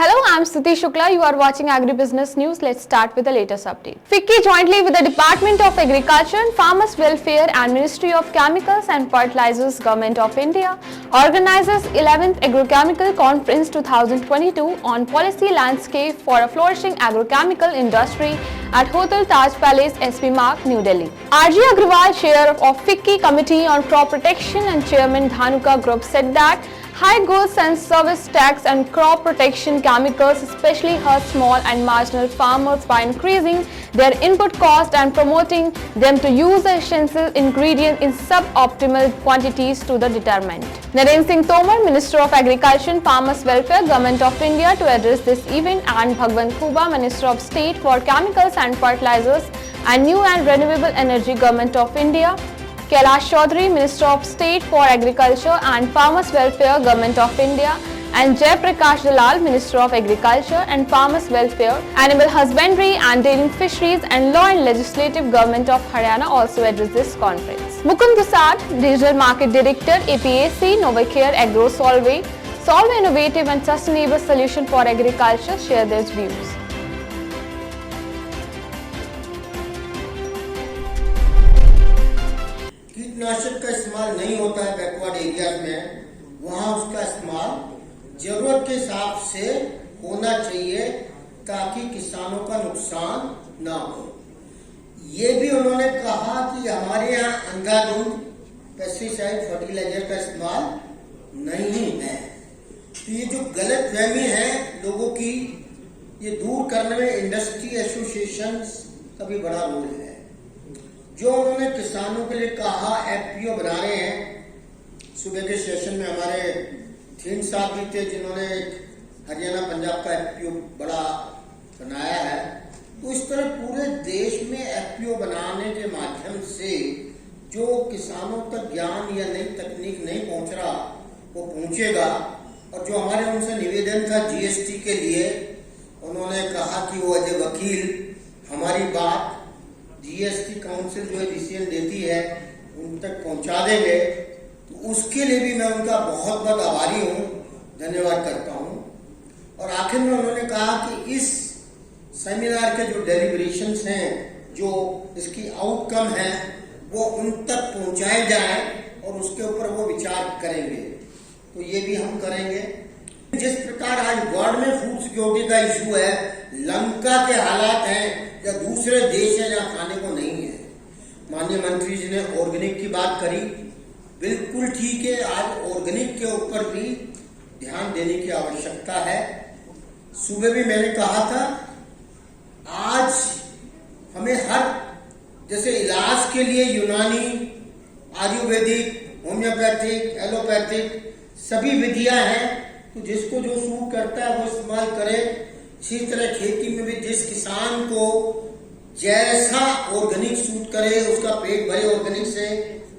Hello, I'm Stuti Shukla. You are watching Agribusiness News. Let's start with the latest update. FICCI jointly with the Department of Agriculture and Farmers Welfare and Ministry of Chemicals and Fertilizers, Government of India organizes 11th Agrochemical Conference 2022 on policy landscape for a flourishing agrochemical industry at Hotel Taj Palace, SP Marg, New Delhi. RG Agrawal, chair of FICCI Committee on Crop Protection and Chairman Dhanuka Group, said that high goods and service tax and crop protection chemicals especially hurt small and marginal farmers by increasing their input cost and promoting them to use the essential ingredient in suboptimal quantities to the determined. Narendra Singh Tomar, Minister of Agriculture and Farmers Welfare, Government of India, to address this event, and Bhagwant Khuba, Minister of State for Chemicals and Fertilizers and New and Renewable Energy, Government of India, Kailash Chaudhary, Minister of State for Agriculture and Farmers Welfare, Government of India, and Jai Prakash Dalal, Minister of Agriculture and Farmers Welfare, Animal Husbandry and Dairy Fisheries and Law and Legislative, Government of Haryana also addressed this conference. Mukund Dusad, Regional Market Director, APAC, Novacare Agro Solve innovative and sustainable solution for agriculture, share their views. कीटनाशक का इस्तेमाल नहीं होता है backward areas में, वहाँ उसका इस्तेमाल जरूरत के हिसाब से होना चाहिए ताकि किसानों का नुकसान ना हो। ये भी उन्होंने कहा कि हमारे यहाँ अंधाधुंध पेस्टिसाइड फर्टिलाइजर का इस्तेमाल नहीं है। तो ये जो गलतफहमी है लोगों की, ये दूर करने में इंडस्ट्री एसोसिएशन का भी बड़ा रोल है। जो उन्होंने किसानों के लिए कहा, एफपीओ बना रहे हैं। सुबह के सेशन में हमारे थीन साहब भी थे जिन्होंने हरियाणा पंजाब का एफपीओ बड़ा बनाया है। तो इस तरह पूरे देश में एफपीओ बनाने के माध्यम से जो किसानों तक ज्ञान या नई तकनीक नहीं पहुंच रहा वो पहुंचेगा। और जो हमारे उनसे निवेदन था जीएसटी के लिए, उन्होंने कहा कि वो एज ए वकील हमारी बात जीएसटी काउंसिल जो डिसीजन देती है उन तक पहुंचा देंगे। तो उसके लिए भी मैं उनका बहुत बहुत आभारी हूं, धन्यवाद करता हूं। और आखिर में उन्होंने कहा कि इस सेमिनार के जो डेलिब्रेशंस हैं, जो इसकी आउटकम है, वो उन तक पहुंचाए जाए और उसके ऊपर वो विचार करेंगे। तो ये भी हम करेंगे। जिस प्रकार आज वर्ल्ड में फूड सिक्योरिटी का इशू है, लंका के हालात हैं या दूसरे देश है जहाँ खाने को नहीं है। माननीय मंत्री जी ने ऑर्गेनिक की बात करी, बिल्कुल ठीक है। आज ऑर्गेनिक के ऊपर भी ध्यान देने की आवश्यकता है। सुबह भी मैंने कहा था, आज हमें हर जैसे इलाज के लिए यूनानी, आयुर्वेदिक, होम्योपैथिक, एलोपैथिक सभी विधियां हैं। तो जिसको जो सूट करता है वो इस्तेमाल करे। इसी तरह खेती में भी जिस किसान को जैसा ऑर्गेनिक सूट करे, उसका पेट भरे ऑर्गेनिक से,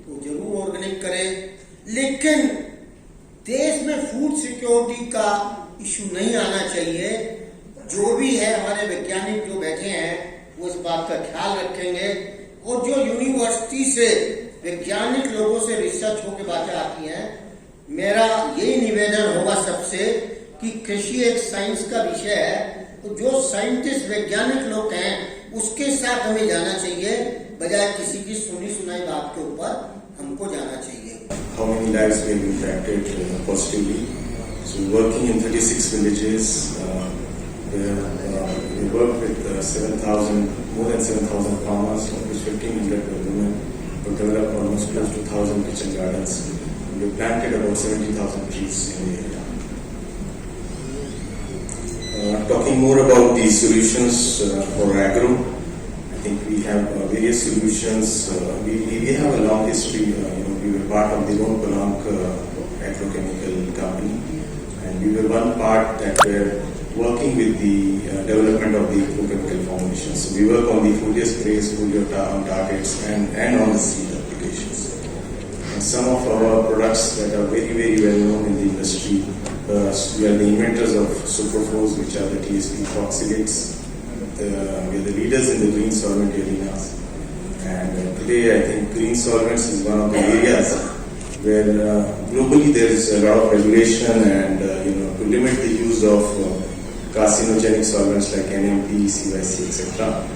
तो जरूर ऑर्गेनिक करे। लेकिन देश में फूड सिक्योरिटी का इशू नहीं आना चाहिए। जो भी है, हमारे वैज्ञानिक जो बैठे हैं वो इस बात का ख्याल रखेंगे। और जो यूनिवर्सिटी से वैज्ञानिक लोगों से रिसर्च होकर बातें आती हैं, मेरा यही निवेदन होगा सबसे कि कृषि एक साइंस का विषय है। तो जो साइंटिस्ट वैज्ञानिक लोग हैं उसके साथ हमें जाना चाहिए, बजाय किसी की सुनी सुनाई बात के ऊपर हमको जाना चाहिए। How many lives will be impacted positively? So working in 36 villages, we work with more than 7,000 farmers, of which 1,500 were women. We developed almost close to 1,000 kitchen gardens. We planted about 70,000 trees in the area. Talking more about the solutions for agro, I think we have various solutions. We have a long history. We were part of the Ronpalank agrochemical company, and we were one part that were working with the development of the agrochemical formulations. So we work on the foliar sprays, foliar targets, and on the seed applications. And some of our products that are very, very well known in the industry, we are the inventors of superphos, which are the TSP oxalates. We are the leaders in the green solvent arenas. And today I think green solvents is one of the areas where globally there is a lot of regulation and to limit the use of carcinogenic solvents like NMP, CYC, etc.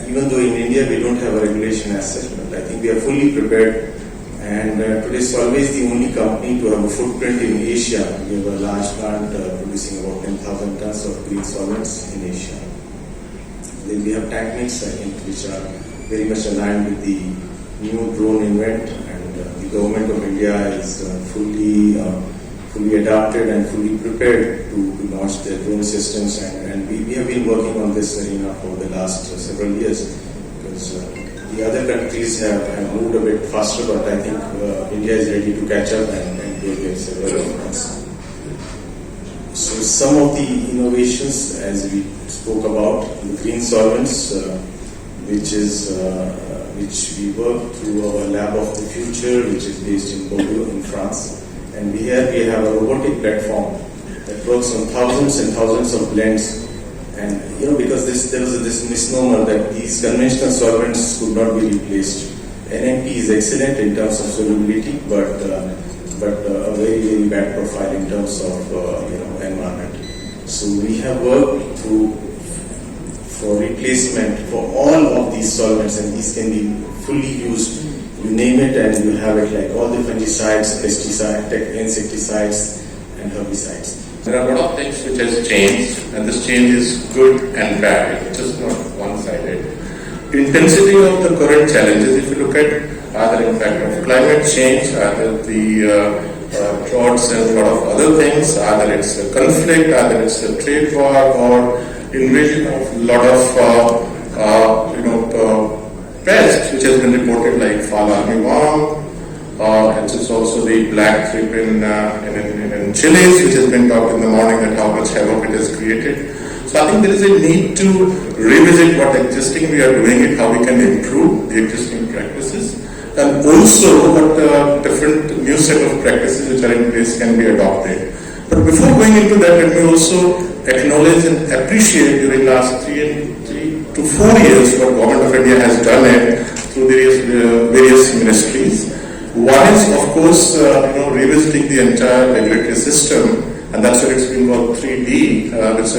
Even though in India we don't have a regulation as such, but I think we are fully prepared. And today Solvay is the only company to have a footprint in Asia. We have a large plant producing about 10,000 tons of green solvents in Asia. Then we have techniques, I think, which are very much aligned with the new drone invent, and the government of India is fully adapted and fully prepared to launch their drone systems. And we have been working on this arena for the last several years, because the other countries have moved a bit faster, but I think India is ready to catch up and do several months. So some of the innovations, as we spoke about, the green solvents, which we work through our lab of the future, which is based in Bordeaux in France. And here we have a robotic platform that works on thousands and thousands of blends. And because there was this misnomer that these conventional solvents could not be replaced. NMP is excellent in terms of solubility, but a very, very bad profile in terms of environment. So we have worked for replacement for all of these solvents, and these can be fully used. You name it and you have it, like all the fungicides, pesticides, insecticides, and herbicides. There are a lot of things which has changed, and this change is good and bad. It's just not one-sided. Intensity of the current challenges, if you look at either impact of climate change, either the droughts and a lot of other things, either it's a conflict, either it's a trade war, or invasion of a lot of pests which has been reported, like fall armyworm. It's also the black thrip in chilies, which has been talked in the morning, that how much havoc it has created. So I think there is a need to revisit what existing we are doing and how we can improve the existing practices, and also what different new set of practices which are in place can be adopted. But before going into that, let me also acknowledge and appreciate during last 3 to 4 years what Government of India has done it through various ministries. One is, of course, revisiting the entire regulatory system, and that's what it's been called 3D, which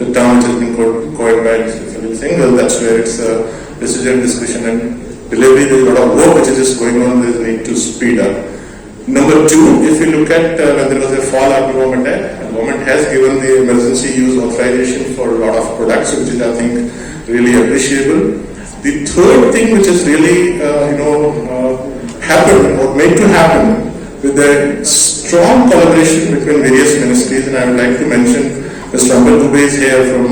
the term which has been coined by Philip Singhal. That's where it's decision, discussion, and delivery. There's a lot of work which is just going on. There's a need to speed up. Number two, if you look at when there was a fall armyworm attack, the government has given the emergency use authorization for a lot of products, which is, I think, really appreciable. The third thing which is really, happened or made to happen with the strong collaboration between various ministries, and I would like to mention Mr. Ambal Dubey is here from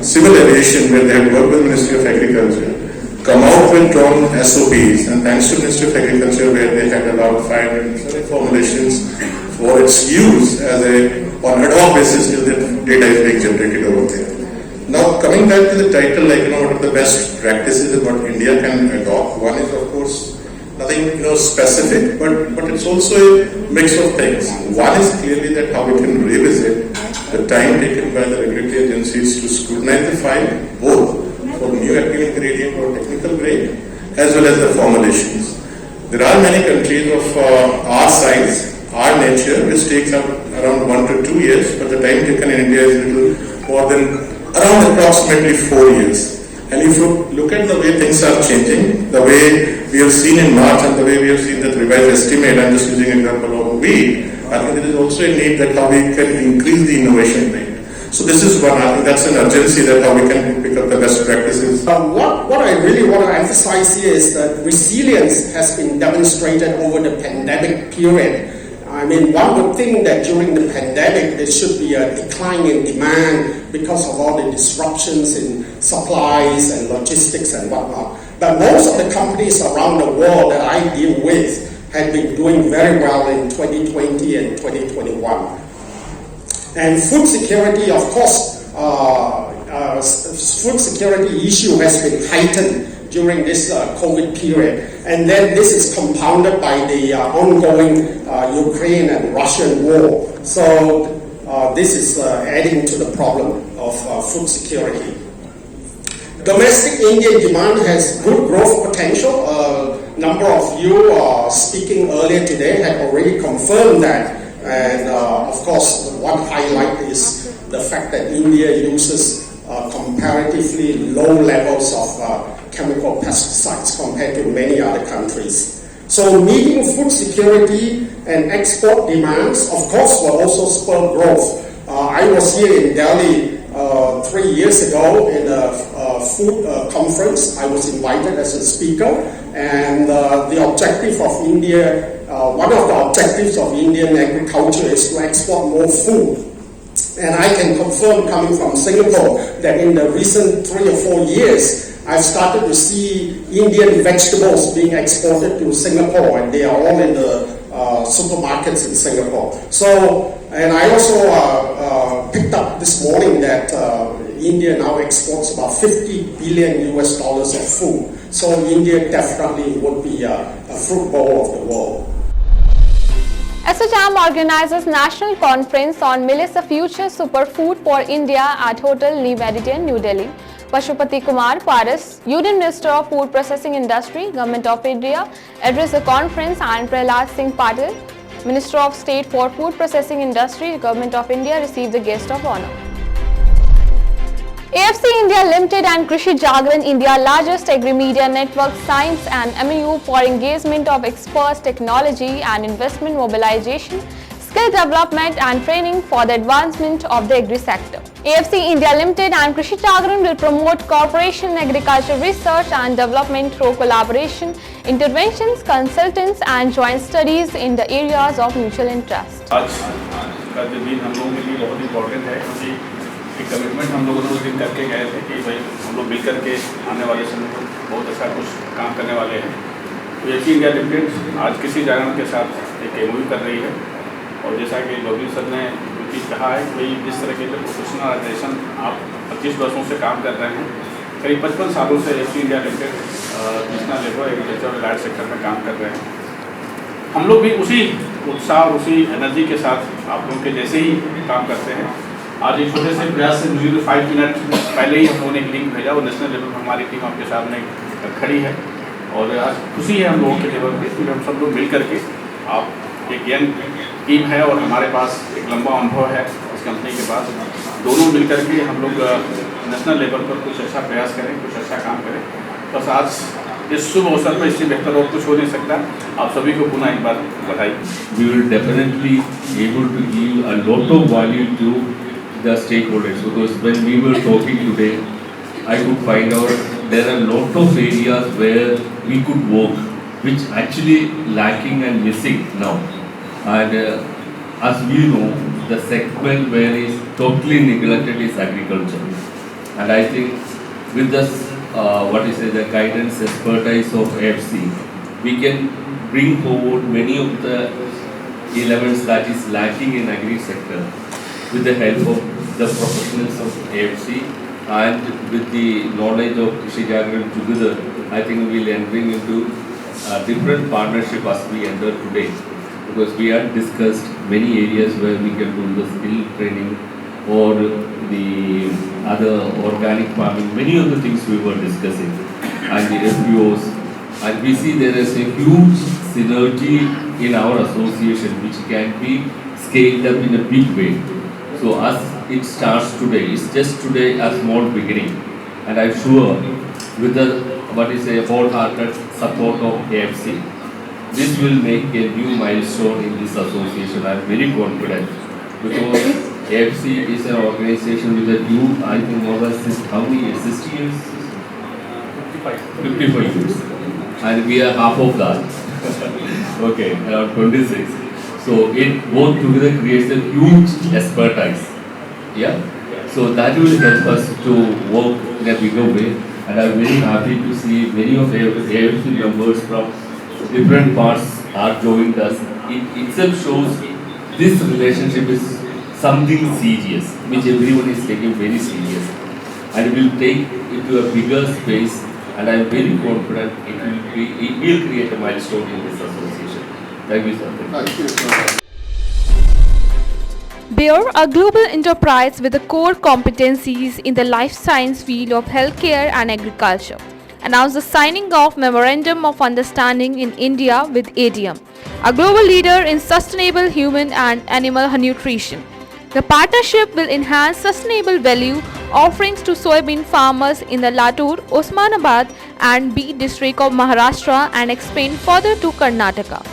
Civil Aviation, where they have worked with Ministry of Agriculture, come out with drawn SOPs, and thanks to Ministry of Agriculture, where they had allowed 5 formulations for its use as on ad hoc basis till the data is being generated over there. Now coming back to the title, what are the best practices and what India can adopt? One is, of course, nothing specific, but it's also a mix of things. One is clearly that how we can revisit the time taken by the regulatory agencies to scrutinize the file, both for new active ingredient or technical grade, as well as the formulations. There are many countries of our size, our nature, which takes up around 1 to 2 years, but the time taken in India is little more than around approximately 4 years. And if you look at the way things are changing, the way we have seen in March and the way we have seen that revised estimate, I'm just using an example of wheat, I think there is also a need that how we can increase the innovation rate. So this is one, I think that's an urgency, that how we can pick up the best practices. What I really want to emphasize here is that resilience has been demonstrated over the pandemic period. I mean, one would think that during the pandemic there should be a decline in demand because of all the disruptions in supplies and logistics and whatnot. But most of the companies around the world that I deal with have been doing very well in 2020 and 2021. And food security, of course, food security issue has been heightened during this COVID period. And then this is compounded by the ongoing Ukraine and Russian war. So this is adding to the problem of food security. Domestic Indian demand has good growth potential. A number of you speaking earlier today had already confirmed that And of course, one highlight is the fact that India uses comparatively low levels of chemical pesticides compared to many other countries. So meeting food security and export demands, of course, will also spur growth. I was here in Delhi 3 years ago in a food conference. I was invited as a speaker, and the objective of India, one of the objectives of Indian agriculture is to export more food. And I can confirm, coming from Singapore, that in the recent 3 or 4 years, I've started to see Indian vegetables being exported to Singapore, and they are all in the supermarkets in Singapore. So, and I also picked up this morning that India now exports about $50 billion of food. So India definitely would be a fruit bowl of the world. ASSOCHAM organizes National Conference on Millets, the Future Superfood for India at Hotel New Meridian, New Delhi. Pashupati Kumar Paras, Union Minister of Food Processing Industry, Government of India, addressed the conference, and Prahlad Singh Patil, Minister of State for Food Processing Industry, Government of India, received the guest of honor. AFC India Ltd and Krishi Jagran, India's largest agri-media network, signs an MOU for engagement of experts, technology and investment mobilization, skill development and training for the advancement of the agri-sector. AFC India Ltd and Krishi Jagran will promote cooperation in agriculture research and development through collaboration, interventions, consultants and joint studies in the areas of mutual interest. आज का दिन हम लोगों के लिए बहुत important है, क्योंकि एक कमिटमेंट हम लोगों ने उस दिन करके गए थे कि भाई हम लोग मिल करके आने वाले समय में बहुत अच्छा कुछ काम करने वाले हैं। तो AFC इंडिया लिमिटेड आज कृषि जागरण के साथ एक MOU कर रही है, और जैसा कि बबली सर ने कहा है कि जिस तरह के प्रोफेशनलाइजेशन आप 25 वर्षों से काम कर रहे हैं, करीब 55 सालों से AFC India limited national level agriculture और एलाइड सेक्टर में काम कर रहे हैं। हम लोग भी उसी उत्साह और उसी एनर्जी के साथ आप लोगों के जैसे ही काम करते हैं। आज एक छोटे से प्रयास से मुझे 5 मिनट पहले ही हम लोगों ने एक लिंक भेजा, और नेशनल लेवल पर हमारी टीम आपके सामने खड़ी है, और आज खुशी है हम लोगों के लेवल पे कि हम सब लोग मिल करके, आप एक यंग टीम है और हमारे पास एक लंबा अनुभव है इस कंपनी के पास, दोनों मिल करके हम लोग नेशनल लेवल पर कुछ अच्छा प्रयास करें, कुछ अच्छा काम करें। बस आज इस शुभ अवसर पर इससे बेहतर और कुछ हो नहीं सकता। आप सभी को पुनः एक बार बधाई। We will definitely able to give a lot of value to the stakeholders, because when we were talking today, I could find out there are a lot of areas where we could work, which actually lacking and missing now. And as we know, the segment where is totally neglected is agriculture. And I think with this, the guidance, expertise of AFC, we can bring forward many of the elements that is lacking in agri sector with the help of the professionals of AFC and with the knowledge of Krishi Jagran together. I think we will entering into different partnership as we enter today, because we had discussed many areas where we can do the skill training or the other organic farming, many of the things we were discussing, and the FPOs, and we see there is a huge synergy in our association which can be scaled up in a big way. So as it starts today, it's just today a small beginning, and I'm sure with the wholehearted support of AFC, this will make a new milestone in this association. I'm very confident, because AFC is an organization with a new, I think, more than how many years? 60 years? 55 years. And we are half of that. Okay, around 26. So it both together creates a huge expertise. Yeah? So that will help us to work in a bigger way. And I'm very happy to see many of AFC members from different parts are joined us. It itself shows this relationship is something serious, which everyone is taking very serious, and will take it to a bigger space. And I am very confident it will create a milestone in this association. Thank you, sir. Thank you, sir. Bayer, a global enterprise with the core competencies in the life science field of healthcare and agriculture, announced the signing of Memorandum of Understanding in India with ADM, a global leader in sustainable human and animal nutrition. The partnership will enhance sustainable value offerings to soybean farmers in the Latur, Osmanabad and B district of Maharashtra and expand further to Karnataka.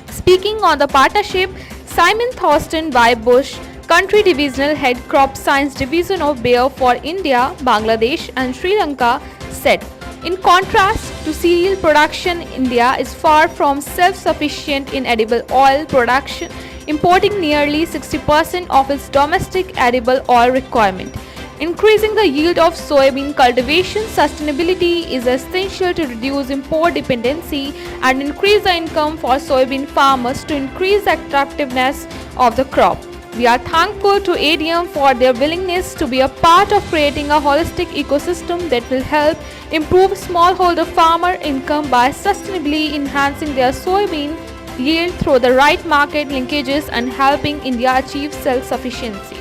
Speaking on the partnership, Simon Thorsten Y. Bush, Country Divisional Head Crop Science Division of Bayer for India, Bangladesh and Sri Lanka said, in contrast to cereal production, India is far from self-sufficient in edible oil production, importing nearly 60% of its domestic edible oil requirement. Increasing the yield of soybean cultivation sustainability is essential to reduce import dependency and increase the income for soybean farmers to increase the attractiveness of the crop. We are thankful to ADM for their willingness to be a part of creating a holistic ecosystem that will help improve smallholder farmer income by sustainably enhancing their soybean yield through the right market linkages and helping India achieve self-sufficiency.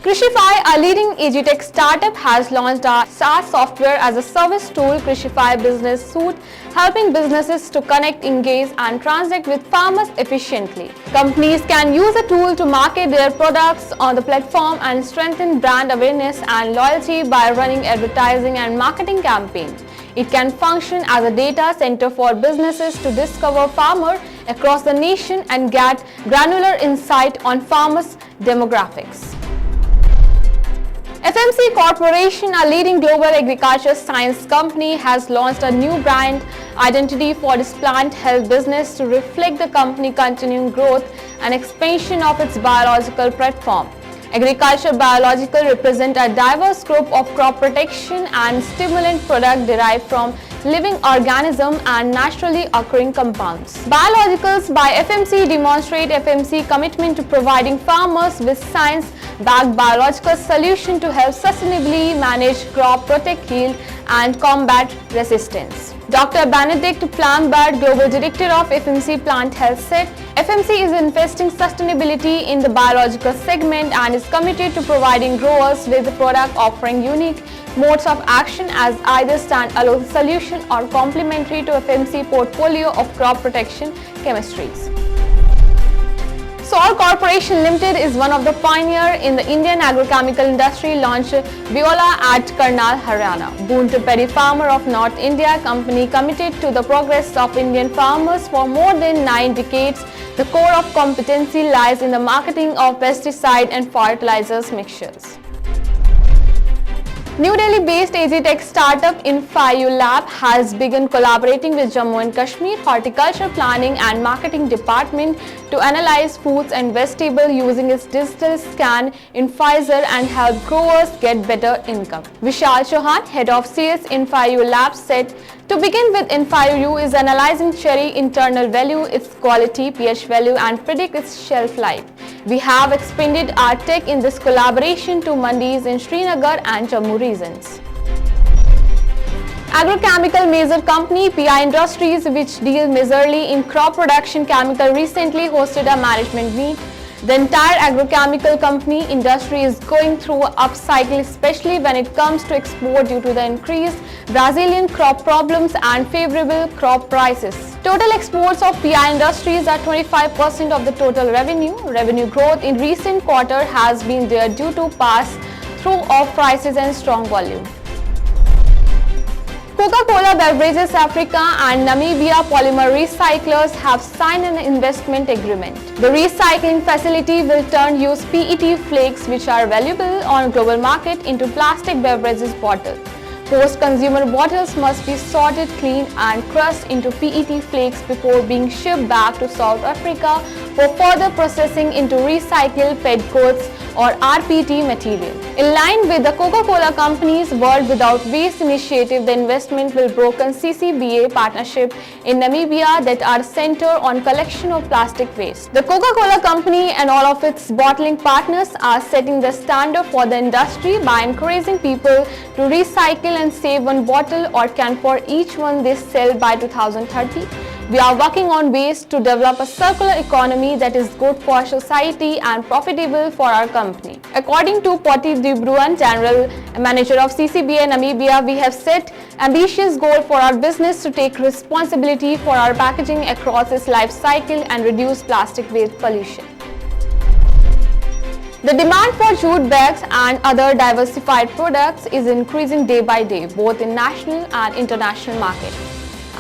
Krishify, a leading Agtech startup, has launched a SaaS software as a service tool, Krishify Business Suite, helping businesses to connect, engage and transact with farmers efficiently. Companies can use the tool to market their products on the platform and strengthen brand awareness and loyalty by running advertising and marketing campaigns. It can function as a data center for businesses to discover farmers across the nation and get granular insight on farmers' demographics. FMC Corporation, a leading global agriculture science company, has launched a new brand identity for its plant health business to reflect the company's continuing growth and expansion of its biological platform. Agriculture Biological represent a diverse group of crop protection and stimulant products derived from living organisms and naturally occurring compounds. Biologicals by FMC demonstrate FMC commitment to providing farmers with science-backed biological solutions to help sustainably manage crop, protect yield and combat resistance. Dr. Benedict Plambard, Global Director of FMC Plant Health, said, FMC is investing sustainability in the biological segment and is committed to providing growers with a product offering unique modes of action as either stand-alone solution or complementary to FMC portfolio of crop protection chemistries. SWAL Corporation Limited is one of the pioneers in the Indian agrochemical industry, launched VIOLA at Karnal, Haryana. Booned Paddy Farmer of North India company committed to the progress of Indian farmers for more than 9 decades. The core of competency lies in the marketing of pesticide and fertilizers mixtures. New Delhi-based Agtech startup InfyU Labs has begun collaborating with Jammu and Kashmir Horticulture Planning and Marketing Department to analyze fruits and vegetables using its digital scan invisor and help growers get better income. Vishal Chauhan, head of sales InfyU Labs, said, to begin with, InfyU is analyzing cherry internal value, its quality, pH value and predict its shelf life. We have expanded our tech in this collaboration to mandis in Srinagar and Jammu regions. Agrochemical major company PI Industries, which deals majorly in crop production chemical, recently hosted a management meet. The entire agrochemical company industry is going through an upcycle, especially when it comes to export due to the increased Brazilian crop problems and favorable crop prices. Total exports of PI Industries are 25% of the total revenue. Revenue growth in recent quarter has been there due to pass-through of prices and strong volume. Coca-Cola Beverages Africa and Namibia Polymer Recyclers have signed an investment agreement. The recycling facility will turn used PET flakes, which are valuable on global market, into plastic beverages bottles. Post-consumer bottles must be sorted, cleaned and crushed into PET flakes before being shipped back to South Africa for further processing into recycled PET goods or rPET material. In line with the Coca-Cola Company's World Without Waste initiative, the investment will broken CCBA partnership in Namibia that are centered on collection of plastic waste. The Coca-Cola Company and all of its bottling partners are setting the standard for the industry by encouraging people to recycle and save one bottle or can for each one they sell by 2030. We are working on ways to develop a circular economy that is good for society and profitable for our company. According to Potti Dibruan, General Manager of CCBA Namibia, we have set ambitious goal for our business to take responsibility for our packaging across its life cycle and reduce plastic waste pollution. The demand for jute bags and other diversified products is increasing day by day, both in national and international market.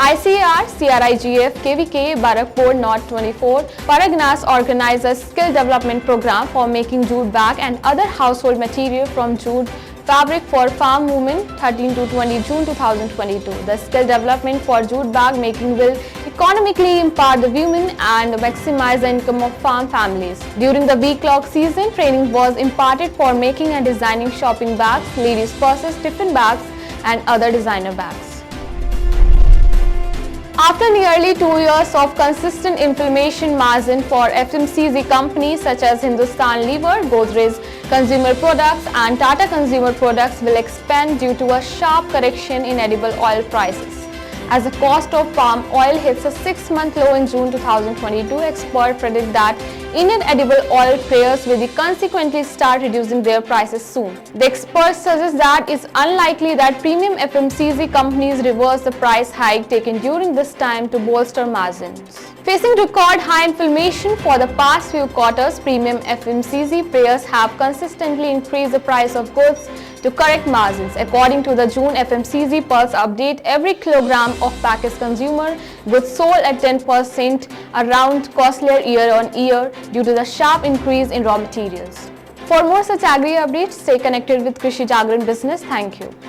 ICAR-CRIJAF KVK Barakpur North 24 Paraganas organized a skill development program for making jute bag and other household material from jute fabric for farm women 13 to 20 June 2022. The skill development for jute bag making will economically empower the women and maximize the income of farm families. During the week-long season, training was imparted for making and designing shopping bags, ladies' purses, tiffin bags and other designer bags. After nearly 2 years of consistent inflation margin for FMCG companies such as Hindustan Lever, Godrej Consumer Products and Tata Consumer Products will expand due to a sharp correction in edible oil prices. As the cost of palm oil hits a 6-month low in June 2022, experts predict that Indian edible oil players will consequently start reducing their prices soon. The experts suggest that it's unlikely that premium FMCG companies reverse the price hike taken during this time to bolster margins. Facing record high inflation for the past few quarters, premium FMCG players have consistently increased the price of goods to correct margins. According to the June FMCG Pulse update, every kilogram of packaged consumer goods sold at 10% around costlier year on year due to the sharp increase in raw materials. For more such agri updates, stay connected with Krishi Jagran Business. Thank you.